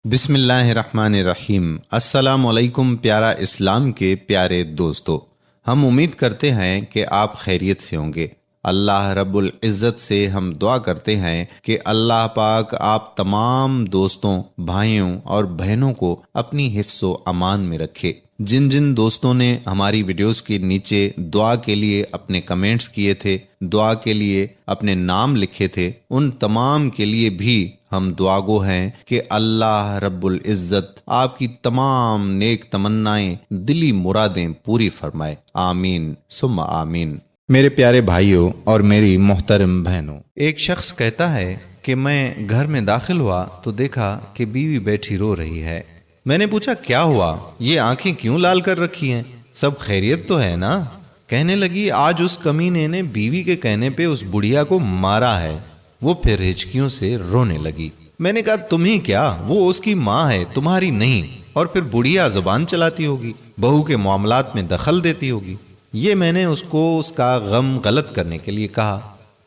بسم اللہ الرحمن الرحیم۔ السلام علیکم پیارا اسلام کے پیارے دوستو، ہم امید کرتے ہیں کہ آپ خیریت سے ہوں گے۔ اللہ رب العزت سے ہم دعا کرتے ہیں کہ اللہ پاک آپ تمام دوستوں، بھائیوں اور بہنوں کو اپنی حفظ و امان میں رکھے۔ جن جن دوستوں نے ہماری ویڈیوز کے نیچے دعا کے لیے اپنے کمنٹس کیے تھے، دعا کے لیے اپنے نام لکھے تھے، ان تمام کے لیے بھی ہم دعا گو ہیں کہ اللہ رب العزت آپ کی تمام نیک تمنائیں، دلی مرادیں پوری فرمائے، آمین ثم آمین۔ میرے پیارے بھائیوں اور میری محترم بہنوں، ایک شخص کہتا ہے کہ میں گھر میں داخل ہوا تو دیکھا کہ بیوی بیٹھی رو رہی ہے۔ میں نے پوچھا کیا ہوا، یہ آنکھیں کیوں لال کر رکھی ہیں، سب خیریت تو ہے نا؟ کہنے لگی آج اس کمینے نے بیوی کے کہنے پہ اس بڑھیا کو مارا ہے۔ وہ پھر ہچکیوں سے رونے لگی۔ میں نے کہا تمہیں کیا، وہ اس کی ماں ہے، تمہاری نہیں، اور پھر بڑھیا زبان چلاتی ہوگی، بہو کے معاملات میں دخل دیتی ہوگی۔ یہ میں نے اس کو اس کا غم غلط کرنے کے لیے کہا۔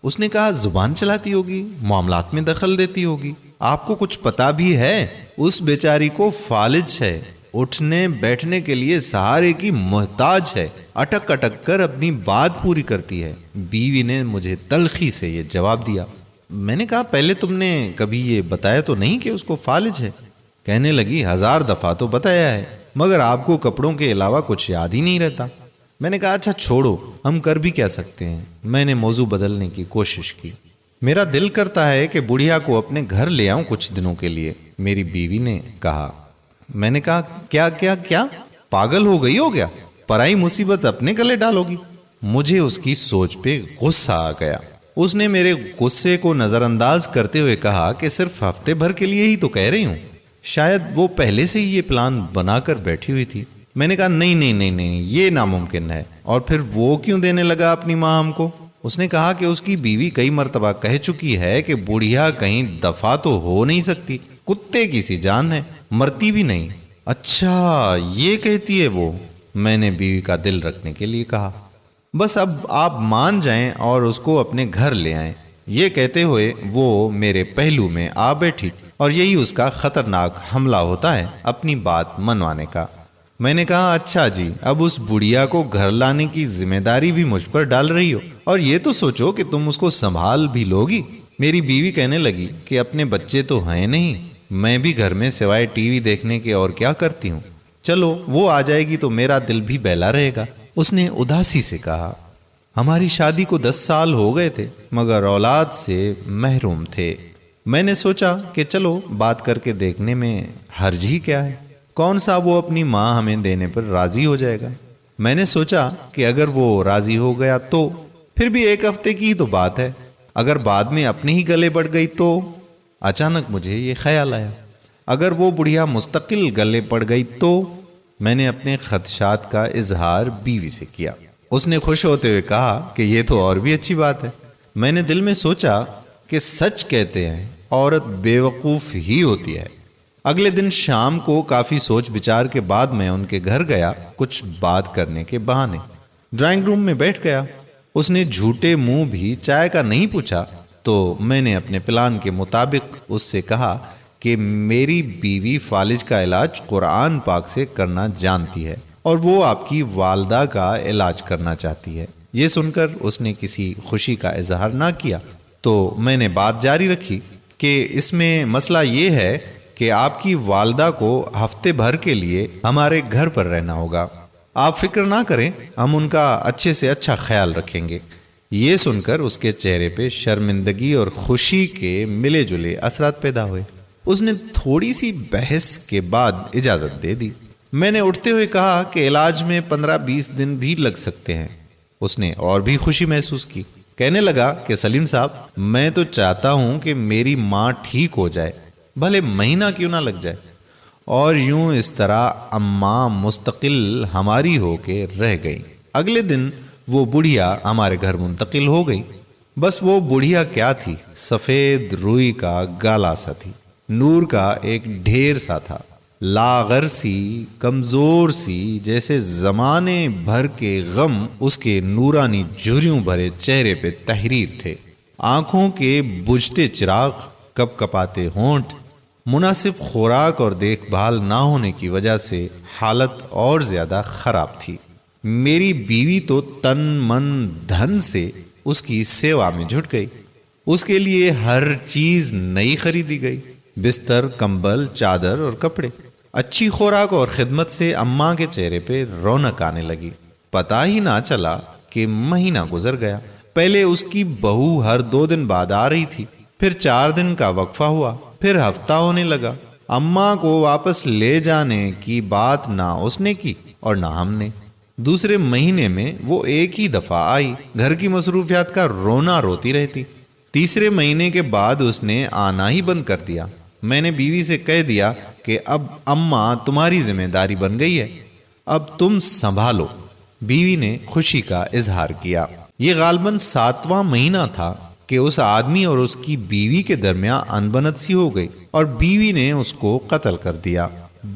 اس نے کہا زبان چلاتی ہوگی، معاملات میں دخل دیتی ہوگی، آپ کو کچھ پتا بھی ہے؟ اس بیچاری کو فالج ہے، اٹھنے بیٹھنے کے لیے سہارے کی محتاج ہے، اٹک اٹک کر اپنی بات پوری کرتی ہے۔ بیوی نے مجھے تلخی سے یہ جواب دیا۔ میں نے کہا پہلے تم نے کبھی یہ بتایا تو نہیں کہ اس کو فالج ہے؟ کہنے لگی 1000 دفعہ تو بتایا ہے، مگر آپ کو کپڑوں کے علاوہ کچھ یاد ہی نہیں رہتا۔ میں نے کہا اچھا چھوڑو، ہم کر بھی کیا سکتے ہیں۔ میں نے موضوع بدلنے کی کوشش کی۔ میرا دل کرتا ہے کہ بڑھیا کو اپنے گھر لے آؤں کچھ دنوں کے لیے، میری بیوی نے کہا۔ میں نے کہا کیا کیا کیا، پاگل ہو گئی ہو گیا، پرائی مصیبت اپنے گلے ڈالو گی؟ مجھے اس کی سوچ پہ غصہ آ گیا۔ اس نے میرے غصے کو نظر انداز کرتے ہوئے کہا کہ صرف ہفتے بھر کے لیے ہی تو کہہ رہی ہوں، شاید وہ پہلے سے ہی یہ پلان بنا کر بیٹھی ہوئی تھی۔ میں نے کہا نہیں نہیں نہیں نہیں، یہ ناممکن ہے۔ اور پھر وہ کیوں دینے لگا اپنی ماں ہم کو؟ اس نے کہا کہ اس کی بیوی کئی مرتبہ کہہ چکی ہے کہ بڑھیا کہیں دفع تو ہو نہیں سکتی، کتے کی سی جان ہے، مرتی بھی نہیں۔ اچھا یہ کہتی ہے وہ؟ میں نے بیوی کا دل رکھنے کے لیے کہا بس اب آپ مان جائیں اور اس کو اپنے گھر لے آئیں۔ یہ کہتے ہوئے وہ میرے پہلو میں آ بیٹھی، اور یہی اس کا خطرناک حملہ ہوتا ہے اپنی بات منوانے کا۔ میں نے کہا اچھا جی، اب اس بڑھیا کو گھر لانے کی ذمہ داری بھی مجھ پر ڈال رہی ہو، اور یہ تو سوچو کہ تم اس کو سنبھال بھی لوگی۔ میری بیوی کہنے لگی کہ اپنے بچے تو ہیں نہیں، میں بھی گھر میں سوائے ٹی وی دیکھنے کے اور کیا کرتی ہوں، چلو وہ آ جائے گی تو میرا دل بھی بہلا رہے گا۔ اس نے اداسی سے کہا ہماری شادی کو 10 سال ہو گئے تھے مگر اولاد سے محروم تھے۔ میں نے سوچا کہ چلو بات کر کے دیکھنے میں حرج ہی کیا ہے، کون سا وہ اپنی ماں ہمیں دینے پر راضی ہو جائے گا۔ میں نے سوچا کہ اگر وہ راضی ہو گیا تو پھر بھی 1 ہفتے کی تو بات ہے، اگر بعد میں اپنے ہی گلے بڑھ گئی تو؟ اچانک مجھے یہ خیال آیا اگر وہ بڑھیا مستقل گلے پڑ گئی تو؟ میں نے اپنے خدشات کا اظہار بیوی سے کیا۔ اس نے خوش ہوتے ہوئے کہا کہ یہ تو اور بھی اچھی بات ہے۔ میں نے دل میں سوچا کہ سچ کہتے ہیں عورت بے وقوف ہی ہوتی ہے۔ اگلے دن شام کو کافی سوچ بچار کے بعد میں ان کے گھر گیا، کچھ بات کرنے کے بہانے۔ ڈرائنگ روم میں بیٹھ گیا۔ اس نے جھوٹے منہ بھی چائے کا نہیں پوچھا تو میں نے اپنے پلان کے مطابق اس سے کہا کہ میری بیوی فالج کا علاج قرآن پاک سے کرنا جانتی ہے اور وہ آپ کی والدہ کا علاج کرنا چاہتی ہے۔ یہ سن کر اس نے کسی خوشی کا اظہار نہ کیا تو میں نے بات جاری رکھی کہ اس میں مسئلہ یہ ہے کہ آپ کی والدہ کو ہفتے بھر کے لیے ہمارے گھر پر رہنا ہوگا، آپ فکر نہ کریں، ہم ان کا اچھے سے اچھا خیال رکھیں گے۔ یہ سن کر اس کے چہرے پہ شرمندگی اور خوشی کے ملے جلے اثرات پیدا ہوئے۔ اس نے تھوڑی سی بحث کے بعد اجازت دے دی۔ میں نے اٹھتے ہوئے کہا کہ علاج میں 15-20 دن بھی لگ سکتے ہیں۔ اس نے اور بھی خوشی محسوس کی، کہنے لگا کہ سلیم صاحب میں تو چاہتا ہوں کہ میری ماں ٹھیک ہو جائے، بھلے مہینہ کیوں نہ لگ جائے۔ اور یوں اس طرح اماں مستقل ہماری ہو کے رہ گئی۔ اگلے دن وہ بڑھیا ہمارے گھر منتقل ہو گئی۔ بس وہ بڑھیا کیا تھی، سفید روئی کا گالا سا تھی، نور کا ایک ڈھیر سا تھا، لاغر سی، کمزور سی، جیسے زمانے بھر کے غم اس کے نورانی جھریوں بھرے چہرے پہ تحریر تھے۔ آنکھوں کے بجھتے چراغ، کپ کپاتے ہونٹ، مناسب خوراک اور دیکھ بھال نہ ہونے کی وجہ سے حالت اور زیادہ خراب تھی۔ میری بیوی تو تن من دھن سے اس کی سیوا میں جھٹ گئی۔ اس کے لیے ہر چیز نئی خریدی گئی، بستر، کمبل، چادر اور کپڑے۔ اچھی خوراک اور خدمت سے اماں کے چہرے پہ رونق آنے لگی۔ پتہ ہی نہ چلا کہ مہینہ گزر گیا۔ پہلے اس کی بہو ہر 2 دن بعد آ رہی تھی، پھر 4 دن کا وقفہ ہوا، پھر ہفتہ ہونے لگا۔ اماں کو واپس لے جانے کی بات نہ اس نے کی اور نہ ہم نے۔ دوسرے مہینے میں وہ ایک ہی دفعہ آئی، گھر کی مصروفیات کا رونا روتی رہتی۔ تیسرے مہینے کے بعد اس نے آنا ہی بند کر دیا۔ میں نے بیوی سے کہہ دیا کہ اب اماں تمہاری ذمہ داری بن گئی ہے، اب تم سنبھالو۔ بیوی نے خوشی کا اظہار کیا۔ یہ غالباً 7واں مہینہ تھا کہ اس آدمی اور اس کی بیوی کے درمیان انبنت سی ہو گئی اور بیوی نے اس کو قتل کر دیا۔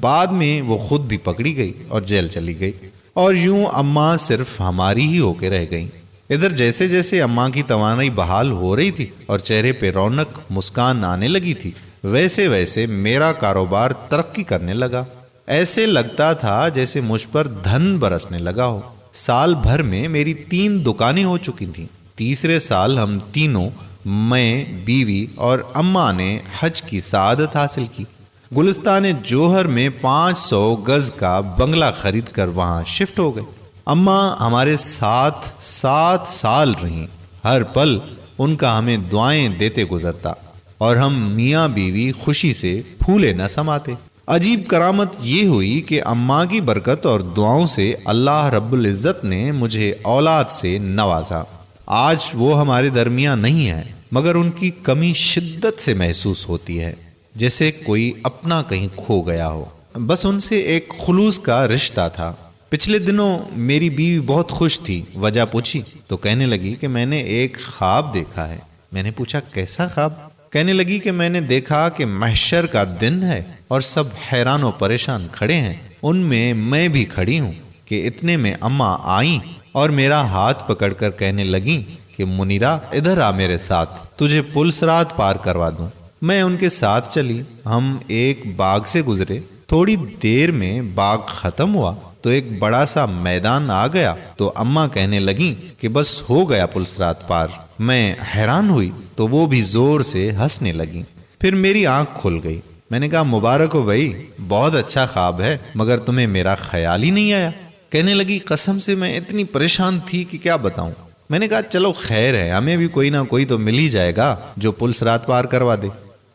بعد میں وہ خود بھی پکڑی گئی اور جیل چلی گئی، اور یوں اماں صرف ہماری ہی ہو کے رہ گئیں۔ ادھر جیسے جیسے اماں کی توانائی بحال ہو رہی تھی اور چہرے پہ رونق، مسکان آنے لگی تھی، ویسے ویسے میرا کاروبار ترقی کرنے لگا۔ ایسے لگتا تھا جیسے مجھ پر دھن برسنے لگا ہو۔ سال بھر میں میری 3 دکانیں ہو چکی تھیں۔ تیسرے سال ہم تینوں، میں، بیوی اور اماں نے حج کی سعادت حاصل کی۔ گلستان جوہر میں 500 گز کا بنگلہ خرید کر وہاں شفٹ ہو گئے۔ اماں ہمارے ساتھ 7 سال رہیں۔ ہر پل ان کا ہمیں دعائیں دیتے گزرتا اور ہم میاں بیوی خوشی سے پھولے نہ سماتے۔ عجیب کرامت یہ ہوئی کہ اماں کی برکت اور دعاؤں سے اللہ رب العزت نے مجھے اولاد سے نوازا۔ آج وہ ہمارے درمیان نہیں ہے، مگر ان کی کمی شدت سے محسوس ہوتی ہے، جیسے کوئی اپنا کہیں کھو گیا ہو۔ بس ان سے ایک خلوص کا رشتہ تھا۔ پچھلے دنوں میری بیوی بہت خوش تھی۔ وجہ پوچھی تو کہنے لگی کہ میں نے ایک خواب دیکھا ہے۔ میں نے پوچھا کیسا خواب؟ کہنے لگی کہ میں نے دیکھا کہ محشر کا دن ہے اور سب حیران و پریشان کھڑے ہیں، ان میں بھی کھڑی ہوں کہ اتنے میں اماں آئیں اور میرا ہاتھ پکڑ کر کہنے لگیں کہ منیرہ ادھر آ میرے ساتھ، تجھے پل صراط پار کروا دوں۔ میں ان کے ساتھ چلی۔ ہم ایک باغ سے گزرے۔ تھوڑی دیر میں باغ ختم ہوا تو ایک بڑا سا میدان آ گیا تو اماں کہنے لگیں کہ بس ہو گیا پل صراط پار۔ میں حیران ہوئی تو وہ بھی زور سے ہنسنے لگیں۔ پھر میری آنکھ کھل گئی۔ میں نے کہا مبارک ہو بھائی، بہت اچھا خواب ہے، مگر تمہیں میرا خیال ہی نہیں آیا۔ کہنے لگی قسم سے میں اتنی پریشان تھی کہ کیا بتاؤں۔ میں نے کہا چلو خیر ہے، ہمیں بھی کوئی نہ کوئی تو مل ہی جائے گا جو پل صراط پار کروا دے۔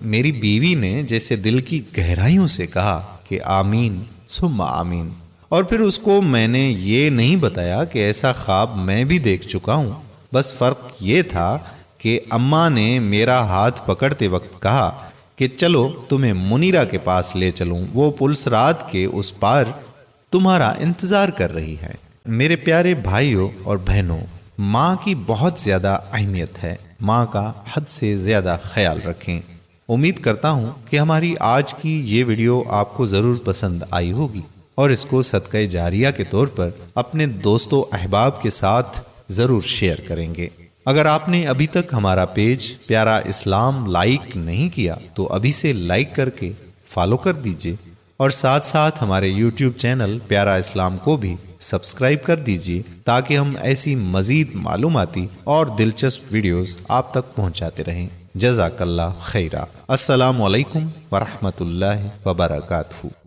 میری بیوی نے جیسے دل کی گہرائیوں سے کہا کہ آمین ثم آمین، اور پھر اس کو میں نے یہ نہیں بتایا کہ ایسا خواب میں بھی دیکھ چکا ہوں۔ بس فرق یہ تھا کہ اماں نے میرا ہاتھ پکڑتے وقت کہا کہ چلو تمہیں منیرہ کے پاس لے چلوں، وہ پل صراط کے اس پار تمہارا انتظار کر رہی ہے۔ میرے پیارے بھائیوں اور بہنوں، ماں کی بہت زیادہ اہمیت ہے۔ ماں کا حد سے زیادہ خیال رکھیں۔ امید کرتا ہوں کہ ہماری آج کی یہ ویڈیو آپ کو ضرور پسند آئی ہوگی اور اس کو صدقہ جاریہ کے طور پر اپنے دوستوں احباب کے ساتھ ضرور شیئر کریں گے۔ اگر آپ نے ابھی تک ہمارا پیج پیارا اسلام لائک نہیں کیا تو ابھی سے لائک کر کے فالو کر دیجئے، اور ساتھ ساتھ ہمارے یوٹیوب چینل پیارا اسلام کو بھی سبسکرائب کر دیجئے تاکہ ہم ایسی مزید معلوماتی اور دلچسپ ویڈیوز آپ تک پہنچاتے رہیں۔ جزاک اللہ خیرہ۔ السلام علیکم ورحمۃ اللہ وبرکاتہ۔